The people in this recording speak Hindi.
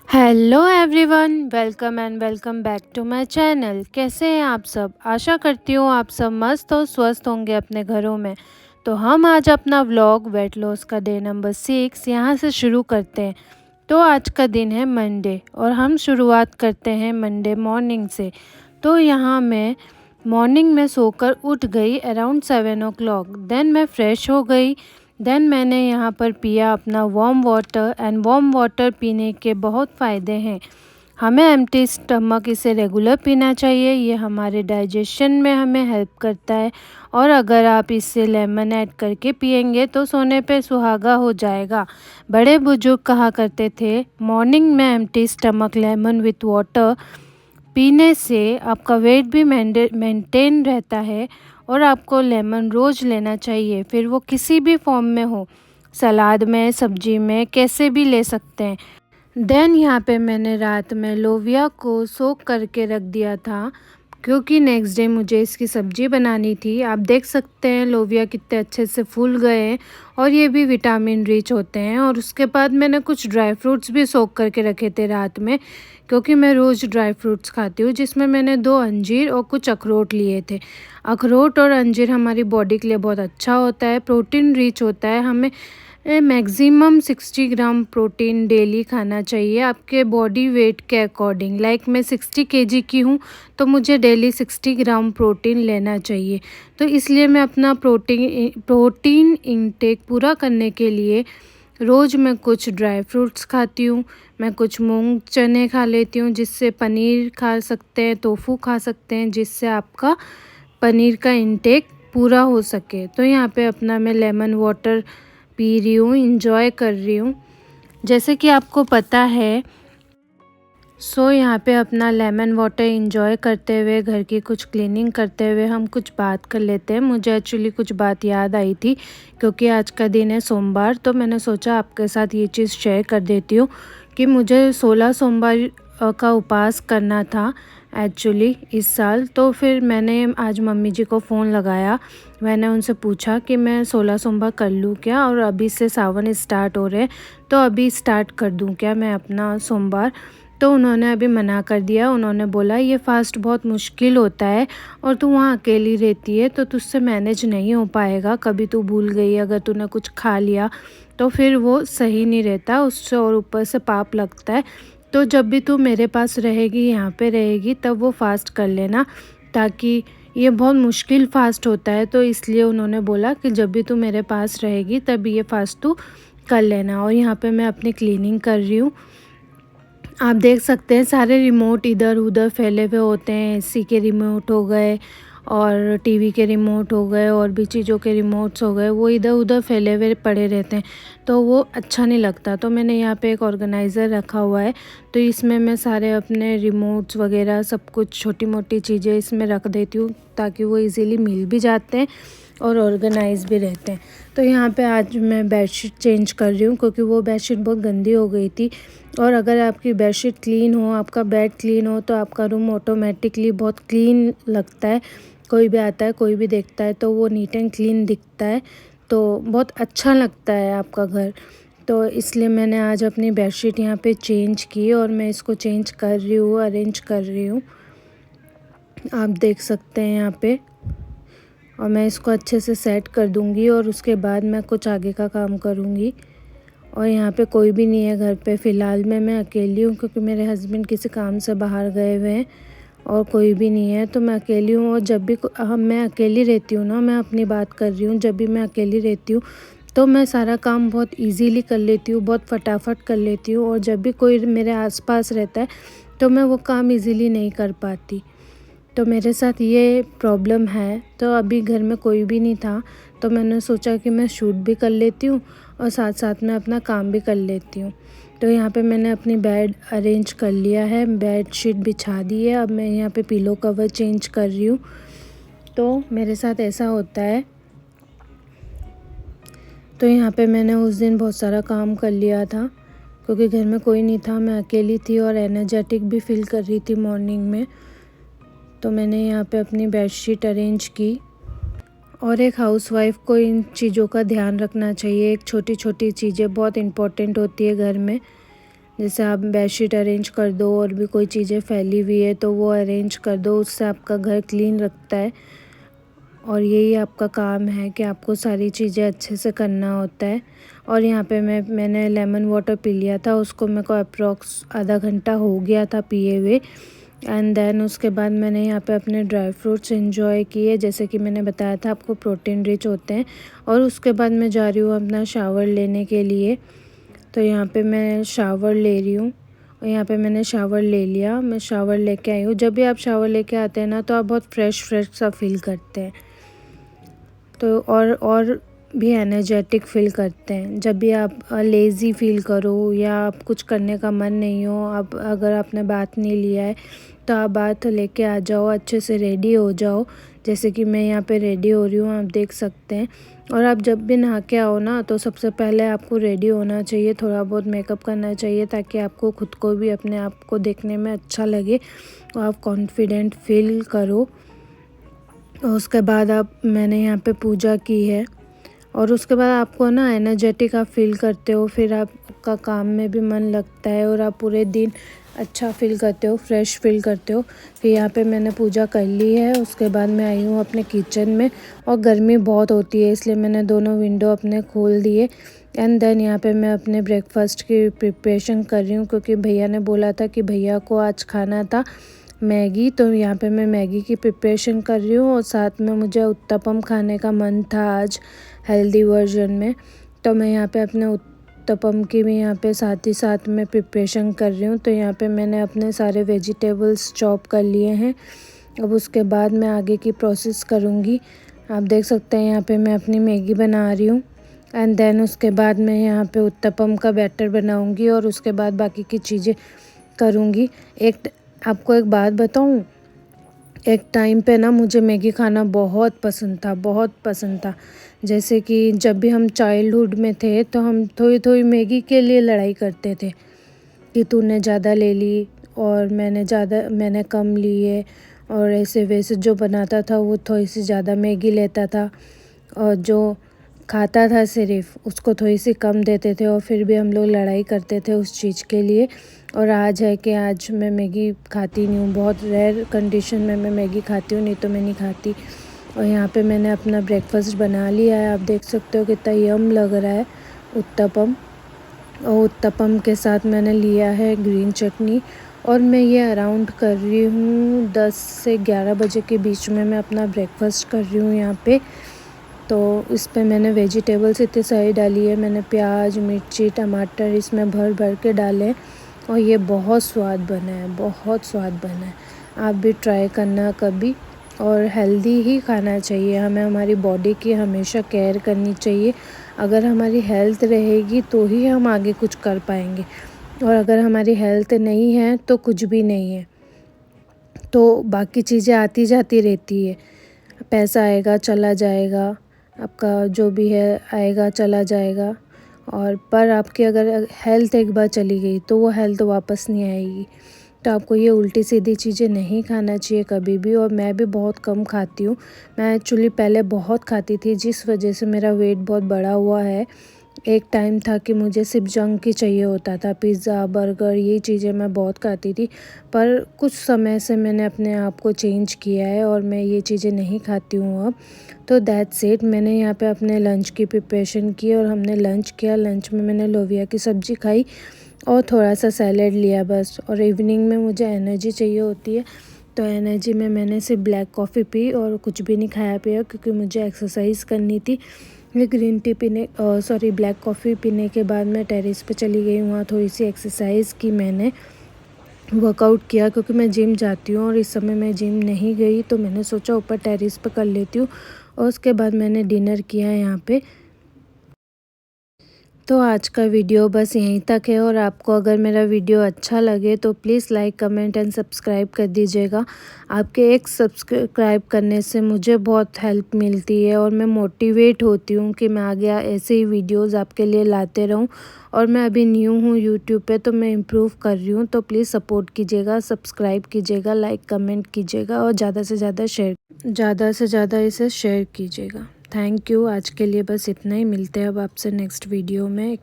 Hello everyone, welcome and welcome back to my channel. कैसे हैं आप सब? आशा करती हूँ आप सब मस्त और स्वस्थ होंगे अपने घरों में। तो हम आज अपना व्लॉग वेट लॉस का डे नंबर 6 यहाँ से शुरू करते हैं। तो आज का दिन है मंडे और हम शुरुआत करते हैं मंडे मॉर्निंग से। तो यहाँ मैं मॉर्निंग में सोकर उठ गई अराउंड 7 o'clock। देन मैं फ़्रेश हो गई। देन मैंने यहाँ पर पिया अपना warm water and warm water पीने के बहुत फ़ायदे हैं। हमें एम्प्टी स्टमक इसे रेगुलर पीना चाहिए। ये हमारे डाइजेशन में हमें हेल्प करता है। और अगर आप इससे लेमन ऐड करके पिएंगे तो सोने पे सुहागा हो जाएगा। बड़े बुजुर्ग कहा करते थे मॉर्निंग में empty stomach lemon with water पीने से आपका वेट भी मेंटेन रहता है। और आपको लेमन रोज़ लेना चाहिए, फिर वो किसी भी फॉर्म में हो, सलाद में, सब्जी में, कैसे भी ले सकते हैं। देन यहाँ पे मैंने रात में लोबिया को सोक करके रख दिया था क्योंकि नेक्स्ट डे मुझे इसकी सब्ज़ी बनानी थी। आप देख सकते हैं लोबिया कितने अच्छे से फूल गए हैं और ये भी विटामिन रिच होते हैं। और उसके बाद मैंने कुछ ड्राई फ्रूट्स भी सोक करके रखे थे रात में, क्योंकि मैं रोज़ ड्राई फ्रूट्स खाती हूँ, जिसमें मैंने 2 अंजीर और कुछ अखरोट लिए थे। अखरोट और अंजीर हमारी बॉडी के लिए बहुत अच्छा होता है, प्रोटीन रिच होता है। हमें मैक्सिमम 60 ग्राम प्रोटीन डेली खाना चाहिए आपके बॉडी वेट के अकॉर्डिंग। लाइक मैं 60 केजी की हूँ तो मुझे डेली 60 ग्राम प्रोटीन लेना चाहिए। तो इसलिए मैं अपना प्रोटीन इंटेक पूरा करने के लिए रोज़ मैं कुछ ड्राई फ्रूट्स खाती हूँ। मैं कुछ मूंग चने खा लेती हूँ, जिससे पनीर खा सकते हैं, टोफू खा सकते हैं, जिससे आपका पनीर का इंटेक पूरा हो सके। तो यहाँ पे अपना मैं लेमन वाटर पी रही हूँ, इंजॉय कर रही हूँ, जैसे कि आपको पता है। यहाँ पे अपना लेमन वाटर इंजॉय करते हुए, घर की कुछ क्लीनिंग करते हुए हम कुछ बात कर लेते हैं। मुझे एक्चुअली कुछ बात याद आई थी क्योंकि आज का दिन है सोमवार, तो मैंने सोचा आपके साथ ये चीज़ शेयर कर देती हूँ कि मुझे 16 सोमवार का उपवास करना था एक्चुअली इस साल। तो फिर मैंने आज मम्मी जी को फ़ोन लगाया। मैंने उनसे पूछा कि मैं 16 सोमवार कर लूँ क्या, और अभी से सावन स्टार्ट हो रहे हैं तो अभी स्टार्ट कर दूँ क्या मैं अपना सोमवार। तो उन्होंने अभी मना कर दिया। उन्होंने बोला ये फ़ास्ट बहुत मुश्किल होता है और तू वहाँ अकेली रहती है तो तुझसे मैनेज नहीं हो पाएगा। कभी तू भूल गई, अगर तूने कुछ खा लिया तो फिर वो सही नहीं रहता उससे, और ऊपर से पाप लगता है। तो जब भी तू मेरे पास रहेगी, यहाँ पे रहेगी, तब वो फ़ास्ट कर लेना, ताकि ये बहुत मुश्किल फ़ास्ट होता है। तो इसलिए उन्होंने बोला कि जब भी तू मेरे पास रहेगी तब ये फ़ास्ट तू कर लेना। और यहाँ पे मैं अपनी क्लीनिंग कर रही हूँ। आप देख सकते हैं सारे रिमोट इधर उधर फैले हुए होते हैं। एसी के रिमोट हो गए और टीवी के रिमोट हो गए और भी चीज़ों के रिमोट्स हो गए, वो इधर उधर फैले हुए पड़े रहते हैं, तो वो अच्छा नहीं लगता। तो मैंने यहाँ पे एक ऑर्गेनाइज़र रखा हुआ है, तो इसमें मैं सारे अपने रिमोट्स वगैरह सब कुछ छोटी मोटी चीज़ें इसमें रख देती हूँ, ताकि वो इजीली मिल भी जाते हैं और ऑर्गेनाइज भी रहते हैं। तो यहाँ पे आज मैं बेडशीट चेंज कर रही हूँ क्योंकि वो बेडशीट बहुत गंदी हो गई थी। और अगर आपकी बेडशीट क्लीन हो, आपका बेड क्लीन हो, तो आपका रूम ऑटोमेटिकली बहुत क्लीन लगता है। कोई भी आता है, कोई भी देखता है तो वो नीट एंड क्लीन दिखता है, तो बहुत अच्छा लगता है आपका घर। तो इसलिए मैंने आज अपनी बेडशीट यहाँ पे चेंज की और मैं इसको चेंज कर रही हूँ, अरेंज कर रही हूँ। आप देख सकते हैं यहाँ पे। और मैं इसको अच्छे से सेट कर दूँगी और उसके बाद मैं कुछ आगे का काम करूँगी। और यहाँ पे कोई भी नहीं है घर पे, फ़िलहाल मैं अकेली हूँ क्योंकि मेरे हस्बैंड किसी काम से बाहर गए हुए हैं और कोई भी नहीं है, तो मैं अकेली हूँ। और जब भी मैं अकेली रहती हूँ ना, मैं अपनी बात कर रही हूँ, जब भी मैं अकेली रहती हूँ तो मैं सारा काम बहुत इजीली कर लेती हूँ, बहुत फटाफट कर लेती हूँ। और जब भी कोई मेरे आसपास रहता है तो मैं वो काम इजीली नहीं कर पाती। तो मेरे साथ ये प्रॉब्लम है। तो अभी घर में कोई भी नहीं था तो मैंने सोचा कि मैं शूट भी कर लेती हूँ और साथ साथ में अपना काम भी कर लेती हूँ। तो यहाँ पे मैंने अपनी बेड अरेंज कर लिया है, बेड शीट बिछा दी है। अब मैं यहाँ पे पिलो कवर चेंज कर रही हूँ। तो मेरे साथ ऐसा होता है। तो यहाँ पे मैंने उस दिन बहुत सारा काम कर लिया था क्योंकि घर में कोई नहीं था, मैं अकेली थी और एनर्जेटिक भी फील कर रही थी मॉर्निंग में। तो मैंने यहाँ पे अपनी बेडशीट अरेंज की। और एक हाउसवाइफ को इन चीज़ों का ध्यान रखना चाहिए। एक छोटी छोटी चीज़ें बहुत इम्पोर्टेंट होती है घर में। जैसे आप बेडशीट अरेंज कर दो और भी कोई चीज़ें फैली हुई है तो वो अरेंज कर दो, उससे आपका घर क्लीन रखता है। और यही आपका काम है कि आपको सारी चीज़ें अच्छे से करना होता है। और यहाँ पे मैंने लेमन वाटर पी लिया था, उसको मेरे को अप्रॉक्स आधा घंटा हो गया था पिए हुए। एंड देन उसके बाद मैंने यहाँ पे अपने ड्राई फ्रूट्स एंजॉय किए, जैसे कि मैंने बताया था आपको प्रोटीन रिच होते हैं। और उसके बाद मैं जा रही हूँ अपना शावर लेने के लिए। तो यहाँ पे मैं शावर ले रही हूँ और यहाँ पे मैंने शावर ले लिया, मैं शावर लेके आई हूँ। जब भी आप शावर लेके आते हैं ना तो आप बहुत फ्रेश सा फील करते हैं, तो और भी एनर्जेटिक फ़ील करते हैं। जब भी आप लेज़ी फ़ील करो या आप कुछ करने का मन नहीं हो, आप अगर आपने बाथ नहीं लिया है तो आप बाथ लेके आ जाओ, अच्छे से रेडी हो जाओ। जैसे कि मैं यहाँ पे रेडी हो रही हूँ, आप देख सकते हैं। और आप जब भी नहा के आओ ना तो सबसे पहले आपको रेडी होना चाहिए, थोड़ा बहुत मेकअप करना चाहिए ताकि आपको खुद को भी अपने आप को देखने में अच्छा लगे और आप कॉन्फिडेंट फ़ील करो। और उसके बाद मैंने यहाँ पे पूजा की है और उसके बाद आपको ना एनर्जेटिक आप फ़ील करते हो, फिर आपका काम में भी मन लगता है और आप पूरे दिन अच्छा फ़ील करते हो, फ्रेश फ़ील करते हो। फिर यहाँ पे मैंने पूजा कर ली है, उसके बाद मैं आई हूँ अपने किचन में। और गर्मी बहुत होती है इसलिए मैंने दोनों विंडो अपने खोल दिए। एंड देन यहाँ पे मैं अपने ब्रेकफास्ट की प्रिपरेशन कर रही हूँ, क्योंकि भैया ने बोला था कि भैया को आज खाना था मैगी। तो यहाँ पे मैं मैगी की प्रिपरेशन कर रही हूँ और साथ में मुझे उत्तपम खाने का मन था आज हेल्दी वर्जन में। तो मैं यहाँ पे अपने उत्तपम की भी यहाँ पे साथ ही साथ में प्रिपरेशन कर रही हूँ। तो यहाँ पे मैंने अपने सारे वेजिटेबल्स चॉप कर लिए हैं। अब उसके बाद मैं आगे की प्रोसेस करूँगी। आप देख सकते हैं यहाँ पे मैं अपनी मैगी बना रही हूँ। एंड देन उसके बाद मैं यहाँ पे उत्तपम का बैटर बनाऊँगी और उसके बाद बाकी की चीज़ें करूँगी। आपको एक बात बताऊँ, एक टाइम पे ना मुझे मैगी खाना बहुत पसंद था, बहुत पसंद था। जैसे कि जब भी हम चाइल्डहुड में थे तो हम थोड़ी मैगी के लिए लड़ाई करते थे कि तूने ज़्यादा ले ली और मैंने कम ली है। और ऐसे वैसे जो बनाता था वो थोड़ी सी ज़्यादा मैगी लेता था और जो खाता था सिर्फ उसको थोड़ी सी कम देते थे, और फिर भी हम लोग लड़ाई करते थे उस चीज़ के लिए। और आज है कि आज मैं मैगी खाती नहीं हूँ, बहुत रेयर कंडीशन में मैं मैगी खाती हूँ, नहीं तो मैं नहीं खाती। और यहाँ पे मैंने अपना ब्रेकफास्ट बना लिया है, आप देख सकते हो कितना यम लग रहा है उत्तपम। और उत्तपम के साथ मैंने लिया है ग्रीन चटनी। और मैं ये अराउंड कर रही हूँ 10 से 11 बजे के बीच में मैं अपना ब्रेकफास्ट कर रही हूँ यहाँ पे। तो इस पे मैंने वेजिटेबल्स इतनी सारी डाली है, मैंने प्याज, मिर्ची, टमाटर इसमें भर भर के डाले और ये बहुत स्वाद बना है, बहुत स्वाद बना है। आप भी ट्राई करना कभी। और हेल्दी ही खाना चाहिए हमें, हमारी बॉडी की हमेशा केयर करनी चाहिए। अगर हमारी हेल्थ रहेगी तो ही हम आगे कुछ कर पाएंगे, और अगर हमारी हेल्थ नहीं है तो कुछ भी नहीं है। तो बाकी चीज़ें आती जाती रहती है, पैसा आएगा चला जाएगा, आपका जो भी है आएगा चला जाएगा। और पर आपकी अगर हेल्थ एक बार चली गई तो वो हेल्थ वापस नहीं आएगी। तो आपको ये उल्टी सीधी चीज़ें नहीं खाना चाहिए कभी भी। और मैं भी बहुत कम खाती हूँ, मैं एक्चुअली पहले बहुत खाती थी जिस वजह से मेरा वेट बहुत बढ़ा हुआ है। एक टाइम था कि मुझे सिर्फ जंक ही चाहिए होता था, पिज़्ज़ा, बर्गर, ये चीज़ें मैं बहुत खाती थी। पर कुछ समय से मैंने अपने आप को चेंज किया है और मैं ये चीज़ें नहीं खाती हूँ अब। तो दैट्स इट, मैंने यहाँ पे अपने लंच की प्रिपरेशन की और हमने लंच किया। लंच में मैंने लोबिया की सब्ज़ी खाई और थोड़ा सा सैलेड लिया बस। और इवनिंग में मुझे एनर्जी चाहिए होती है, तो एनर्जी में मैंने सिर्फ ब्लैक कॉफ़ी पी और कुछ भी नहीं खाया पिया, क्योंकि मुझे एक्सरसाइज करनी थी। ये ग्रीन टी ब्लैक कॉफ़ी पीने के बाद मैं टेरेस पे चली गई, वहाँ थोड़ी सी एक्सरसाइज की, मैंने वर्कआउट किया, क्योंकि मैं जिम जाती हूँ और इस समय मैं जिम नहीं गई तो मैंने सोचा ऊपर टेरेस पे कर लेती हूँ। और उसके बाद मैंने डिनर किया यहाँ पे। तो आज का वीडियो बस यहीं तक है, और आपको अगर मेरा वीडियो अच्छा लगे तो please like, comment and subscribe कर दीजिएगा। आपके एक सब्सक्राइब करने से मुझे बहुत हेल्प मिलती है और मैं मोटिवेट होती हूँ कि मैं आगे ऐसे ही वीडियोस आपके लिए लाते रहूँ। और मैं अभी न्यू हूँ यूट्यूब पे, तो मैं इम्प्रूव कर रही हूँ, तो प्लीज़ सपोर्ट कीजिएगा, सब्सक्राइब कीजिएगा, लाइक कमेंट कीजिएगा और ज़्यादा से ज़्यादा इसे शेयर कीजिएगा। Thank you. आज के लिए बस इतना ही, मिलते हैं अब आपसे नेक्स्ट वीडियो में।